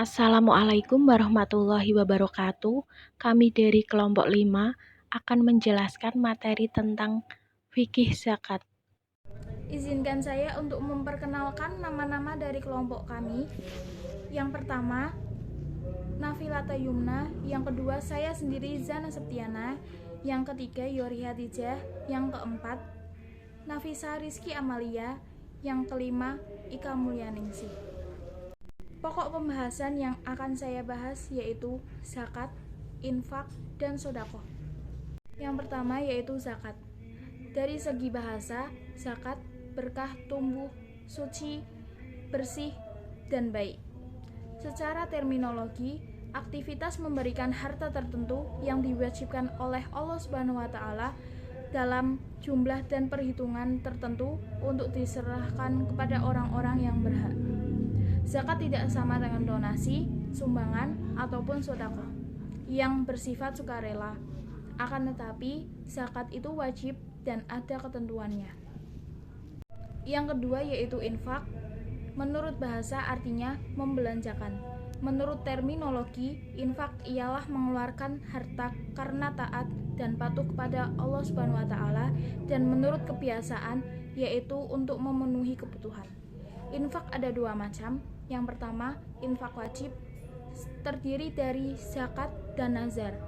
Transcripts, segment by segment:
Assalamualaikum warahmatullahi wabarakatuh. Kami dari kelompok 5 akan menjelaskan materi tentang fikih zakat. Izinkan saya untuk memperkenalkan nama-nama dari kelompok kami. Yang pertama, Nafilata Yumna. Yang kedua, saya sendiri Zana Septiana. Yang ketiga, Yori Hadijah. Yang keempat, Nafisa Rizky Amalia. Yang kelima, Ika Mulyaningsih. Pokok pembahasan yang akan saya bahas yaitu zakat, infak, dan sodakoh. Yang pertama yaitu zakat. Dari segi bahasa, zakat berkah, tumbuh, suci, bersih, dan baik. Secara terminologi, aktivitas memberikan harta tertentu yang diwajibkan oleh Allah Subhanahu wa taala dalam jumlah dan perhitungan tertentu untuk diserahkan kepada orang-orang yang berhak. Zakat tidak sama dengan donasi, sumbangan, ataupun sedekah yang bersifat sukarela. Akan tetapi, zakat itu wajib dan ada ketentuannya. Yang kedua yaitu infak. Menurut bahasa artinya membelanjakan. Menurut terminologi, infak ialah mengeluarkan harta karena taat dan patuh kepada Allah Subhanahu wa taala, dan menurut kebiasaan yaitu untuk memenuhi kebutuhan. Infak ada dua macam. Yang pertama, infak wajib, terdiri dari zakat dan nazar.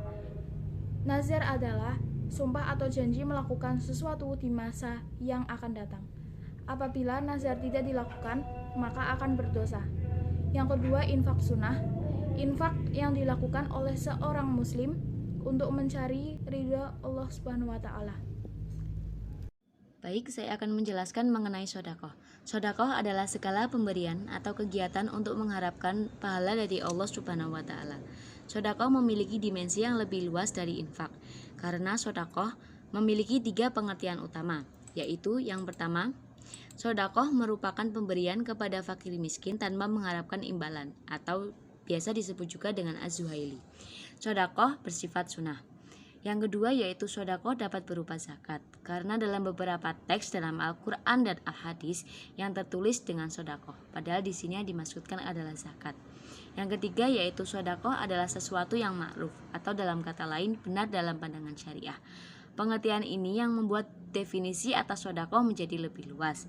Nazar adalah sumpah atau janji melakukan sesuatu di masa yang akan datang. Apabila nazar tidak dilakukan, maka akan berdosa. Yang kedua, infak sunnah. Infak yang dilakukan oleh seorang muslim untuk mencari ridha Allah Subhanahu wa taala. Baik, saya akan menjelaskan mengenai sodakoh. Sodakoh adalah segala pemberian atau kegiatan untuk mengharapkan pahala dari Allah Subhanahu wa Ta'ala. Sodakoh memiliki dimensi yang lebih luas dari infak, karena sodakoh memiliki 3 pengertian utama, yaitu yang pertama, sodakoh merupakan pemberian kepada fakir miskin tanpa mengharapkan imbalan, atau biasa disebut juga dengan az-zuhaili. Sodakoh bersifat sunnah. Yang kedua yaitu sodakoh dapat berupa zakat, karena dalam beberapa teks dalam Al-Quran dan Al-Hadis yang tertulis dengan sodakoh, padahal di sini yang dimaksudkan adalah zakat. Yang ketiga yaitu sodakoh adalah sesuatu yang ma'ruf, atau dalam kata lain benar dalam pandangan syariah. Pengertian ini yang membuat definisi atas sodakoh menjadi lebih luas.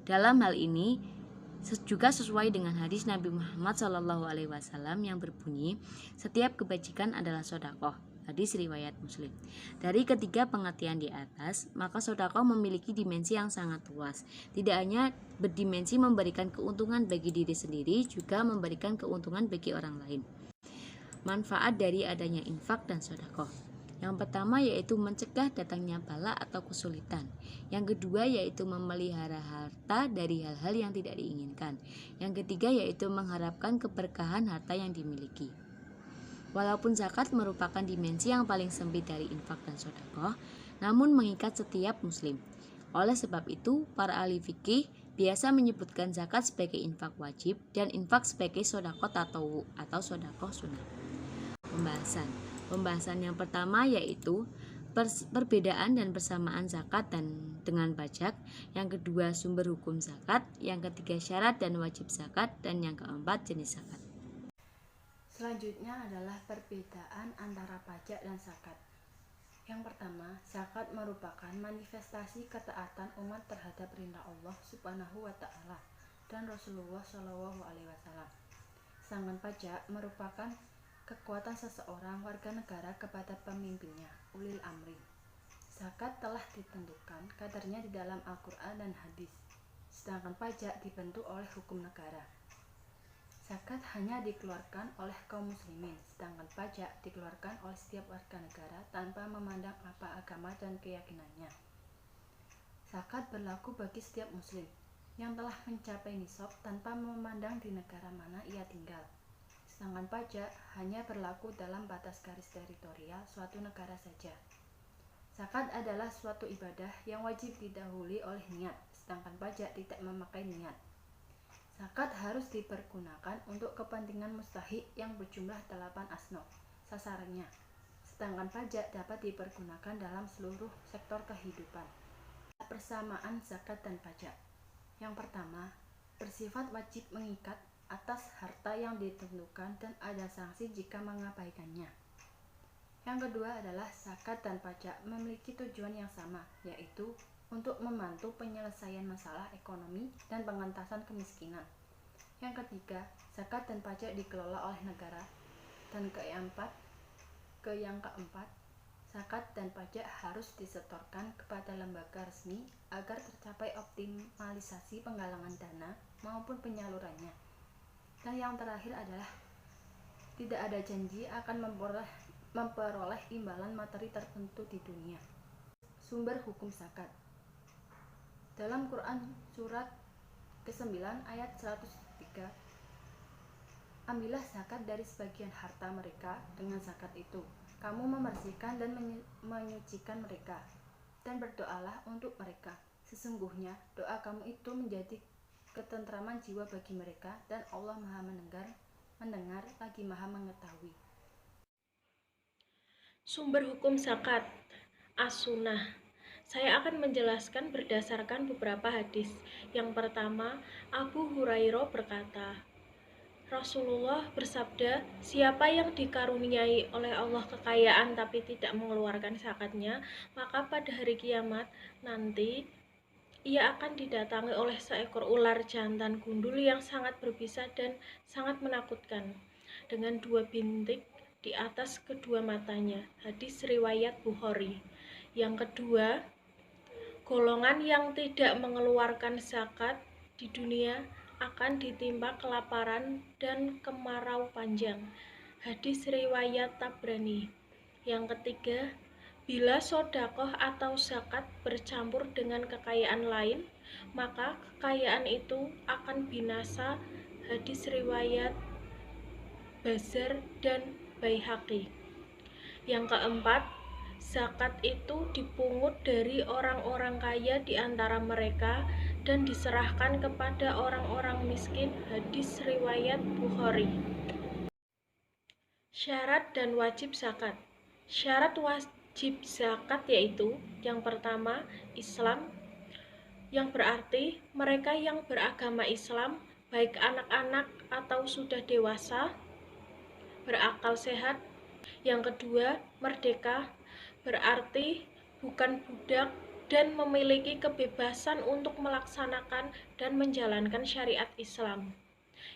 Dalam hal ini juga sesuai dengan hadis Nabi Muhammad SAW yang berbunyi, setiap kebajikan adalah sodakoh. Hadis riwayat Muslim. Dari ketiga pengertian di atas, maka sodakoh memiliki dimensi yang sangat luas. Tidak hanya berdimensi memberikan keuntungan bagi diri sendiri, juga memberikan keuntungan bagi orang lain. Manfaat dari adanya infak dan sodakoh. Yang pertama yaitu mencegah datangnya bala atau kesulitan. Yang kedua yaitu memelihara harta dari hal-hal yang tidak diinginkan. Yang ketiga yaitu mengharapkan keberkahan harta yang dimiliki. Walaupun zakat merupakan dimensi yang paling sempit dari infak dan sodakoh, namun mengikat setiap muslim. Oleh sebab itu, para ahli fikih biasa menyebutkan zakat sebagai infak wajib dan infak sebagai sodakoh tatawu atau sodakoh sunnah. Pembahasan yang pertama yaitu perbedaan dan persamaan zakat dan dengan pajak. Yang kedua, sumber hukum zakat. Yang ketiga, syarat dan wajib zakat. Dan yang keempat, jenis zakat. Selanjutnya adalah perbedaan antara pajak dan zakat. Yang pertama, zakat merupakan manifestasi ketaatan umat terhadap perintah Allah Subhanahu wa taala dan Rasulullah Shallallahu alaihi wasallam. Sedangkan pajak merupakan kekuatan seseorang warga negara kepada pemimpinnya, ulil amri. Zakat telah ditentukan kadarnya di dalam Al-Quran dan hadis, sedangkan pajak dibentuk oleh hukum negara. Zakat hanya dikeluarkan oleh kaum muslimin, sedangkan pajak dikeluarkan oleh setiap warga negara tanpa memandang apa agama dan keyakinannya. Zakat berlaku bagi setiap muslim yang telah mencapai nisab tanpa memandang di negara mana ia tinggal. Sedangkan pajak hanya berlaku dalam batas garis teritorial suatu negara saja. Zakat adalah suatu ibadah yang wajib didahului oleh niat, sedangkan pajak tidak memakai niat. Zakat harus dipergunakan untuk kepentingan mustahik yang berjumlah 8 asnaf sasarannya, sedangkan pajak dapat dipergunakan dalam seluruh sektor kehidupan. Persamaan zakat dan pajak. Yang pertama, bersifat wajib mengikat atas harta yang ditentukan dan ada sanksi jika mengabaikannya. Yang kedua adalah zakat dan pajak memiliki tujuan yang sama, yaitu untuk membantu penyelesaian masalah ekonomi dan pengentasan kemiskinan. Yang ketiga, zakat dan pajak dikelola oleh negara. Dan yang keempat, zakat dan pajak harus disetorkan kepada lembaga resmi agar tercapai optimalisasi penggalangan dana maupun penyalurannya. Dan yang terakhir adalah tidak ada janji akan memperoleh imbalan materi tertentu di dunia. Sumber hukum zakat. Dalam Quran surat ke-9 ayat 103, ambillah zakat dari sebagian harta mereka dengan zakat itu. Kamu membersihkan dan menyucikan mereka, dan berdoalah untuk mereka. Sesungguhnya doa kamu itu menjadi ketentraman jiwa bagi mereka, dan Allah Maha mendengar lagi Maha mengetahui. Sumber hukum zakat, As-Sunnah. Saya akan menjelaskan berdasarkan beberapa hadis. Yang pertama, Abu Hurairah berkata, Rasulullah bersabda, siapa yang dikaruniai oleh Allah kekayaan tapi tidak mengeluarkan zakatnya, maka pada hari kiamat nanti ia akan didatangi oleh seekor ular jantan gundul yang sangat berbisa dan sangat menakutkan, dengan 2 bintik di atas kedua matanya. Hadis riwayat Bukhari. Yang kedua, golongan yang tidak mengeluarkan zakat di dunia akan ditimpa kelaparan dan kemarau panjang. Hadis riwayat Tabrani. Yang ketiga, bila sodakoh atau zakat bercampur dengan kekayaan lain, maka kekayaan itu akan binasa. Hadis riwayat Bazar dan Baihaqi. Yang keempat, zakat itu dipungut dari orang-orang kaya di antara mereka dan diserahkan kepada orang-orang miskin. Hadis riwayat Bukhari. Syarat dan wajib zakat. Syarat wajib zakat yaitu yang pertama, Islam, yang berarti mereka yang beragama Islam, baik anak-anak atau sudah dewasa, berakal sehat. Yang kedua, merdeka, berarti bukan budak dan memiliki kebebasan untuk melaksanakan dan menjalankan syariat Islam.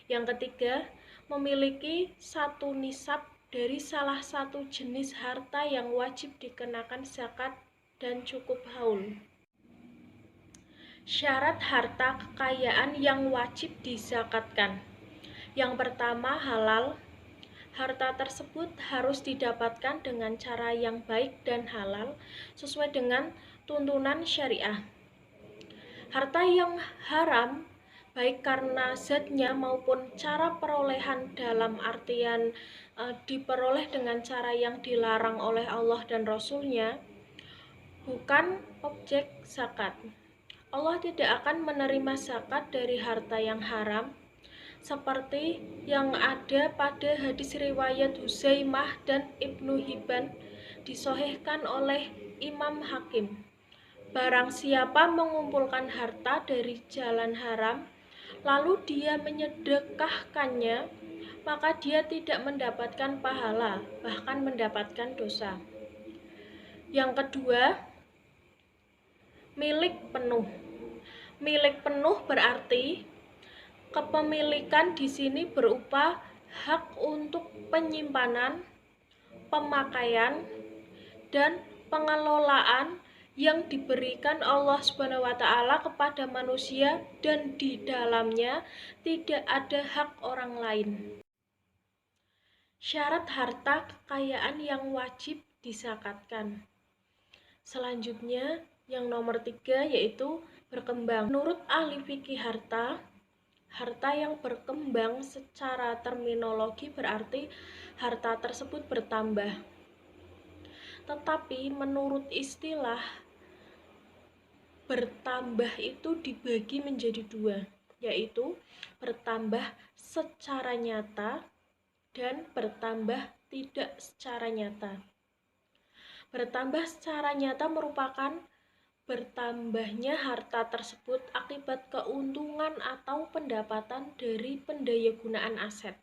Yang ketiga, memiliki 1 nisab dari salah satu jenis harta yang wajib dikenakan zakat dan cukup haul. Syarat harta kekayaan yang wajib dizakatkan. Yang pertama, halal. Harta tersebut harus didapatkan dengan cara yang baik dan halal sesuai dengan tuntunan syariah. Harta yang haram, baik karena zatnya maupun cara perolehan dalam artian diperoleh dengan cara yang dilarang oleh Allah dan Rasul-Nya, bukan objek zakat. Allah tidak akan menerima zakat dari harta yang haram, seperti yang ada pada hadis riwayat Huzaimah dan Ibnu Hibban, disahihkan oleh Imam Hakim. Barang siapa mengumpulkan harta dari jalan haram, lalu dia menyedekahkannya, maka dia tidak mendapatkan pahala, bahkan mendapatkan dosa. Yang kedua, milik penuh. Milik penuh berarti kepemilikan di sini berupa hak untuk penyimpanan, pemakaian, dan pengelolaan yang diberikan Allah SWT kepada manusia dan di dalamnya tidak ada hak orang lain. Syarat harta kekayaan yang wajib dizakatkan. Selanjutnya, yang nomor 3 yaitu berkembang. Menurut ahli fikih harta yang berkembang secara terminologi berarti harta tersebut bertambah. Tetapi menurut istilah, bertambah itu dibagi menjadi 2, yaitu bertambah secara nyata dan bertambah tidak secara nyata. Bertambah secara nyata merupakan bertambahnya harta tersebut akibat keuntungan atau pendapatan dari pendayagunaan aset.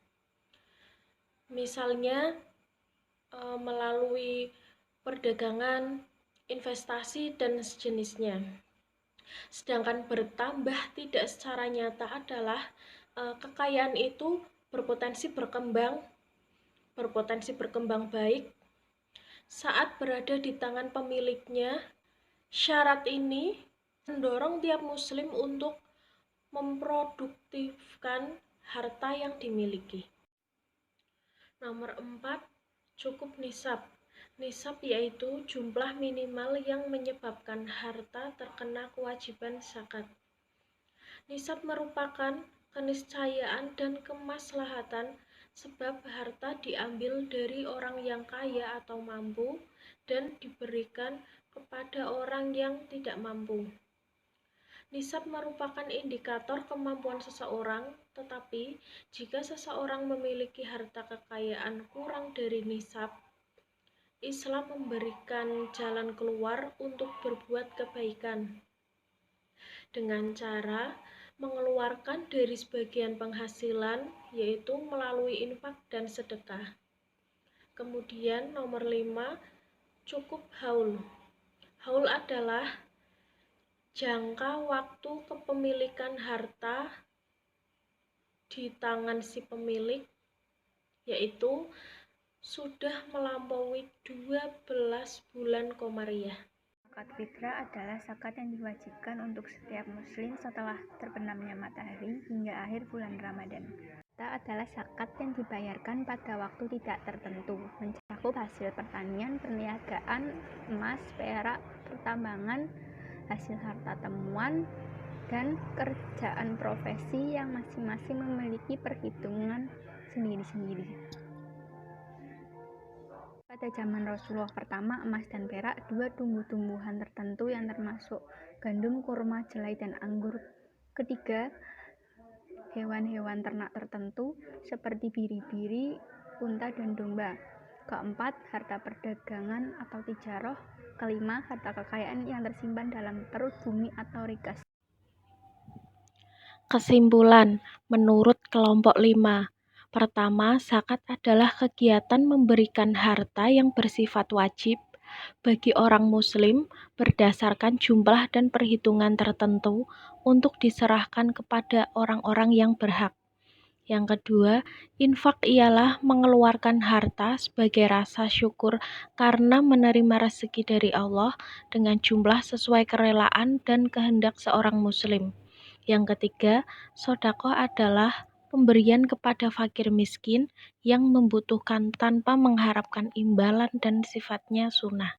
Misalnya melalui perdagangan, investasi, dan sejenisnya. Sedangkan bertambah tidak secara nyata adalah kekayaan itu berpotensi berkembang baik saat berada di tangan pemiliknya. Syarat ini mendorong tiap muslim untuk memproduktifkan harta yang dimiliki. Nomor 4, cukup nisab. Nisab yaitu jumlah minimal yang menyebabkan harta terkena kewajiban zakat. Nisab merupakan keniscayaan dan kemaslahatan sebab harta diambil dari orang yang kaya atau mampu dan diberikan kepada orang yang tidak mampu. Nisab merupakan indikator kemampuan seseorang, tetapi jika seseorang memiliki harta kekayaan kurang dari nisab, Islam memberikan jalan keluar untuk berbuat kebaikan dengan cara mengeluarkan dari sebagian penghasilan, yaitu melalui infak dan sedekah. Kemudian nomor 5, cukup haul. Haul adalah jangka waktu kepemilikan harta di tangan si pemilik, yaitu sudah melampaui 12 bulan komariah. Zakat fitrah adalah zakat yang diwajibkan untuk setiap muslim setelah terbenamnya matahari hingga akhir bulan Ramadan. Zakat adalah zakat yang dibayarkan pada waktu tidak tertentu, mencakup hasil pertanian, perniagaan, emas, perak, pertambangan, hasil harta temuan, dan kerjaan profesi yang masing-masing memiliki perhitungan sendiri-sendiri. Pada zaman Rasulullah pertama, emas dan perak, dua tumbuh-tumbuhan tertentu yang termasuk gandum, kurma, jelai, dan anggur. Ketiga, hewan-hewan ternak tertentu seperti biri-biri, unta, dan domba. Keempat, harta perdagangan atau tijarah. Kelima, harta kekayaan yang tersimpan dalam perut bumi atau rikas. Kesimpulan, menurut kelompok 5, pertama, zakat adalah kegiatan memberikan harta yang bersifat wajib bagi orang muslim berdasarkan jumlah dan perhitungan tertentu untuk diserahkan kepada orang-orang yang berhak. Yang kedua, infak ialah mengeluarkan harta sebagai rasa syukur karena menerima rezeki dari Allah dengan jumlah sesuai kerelaan dan kehendak seorang muslim. Yang ketiga, sedekah adalah pemberian kepada fakir miskin yang membutuhkan tanpa mengharapkan imbalan dan sifatnya sunnah.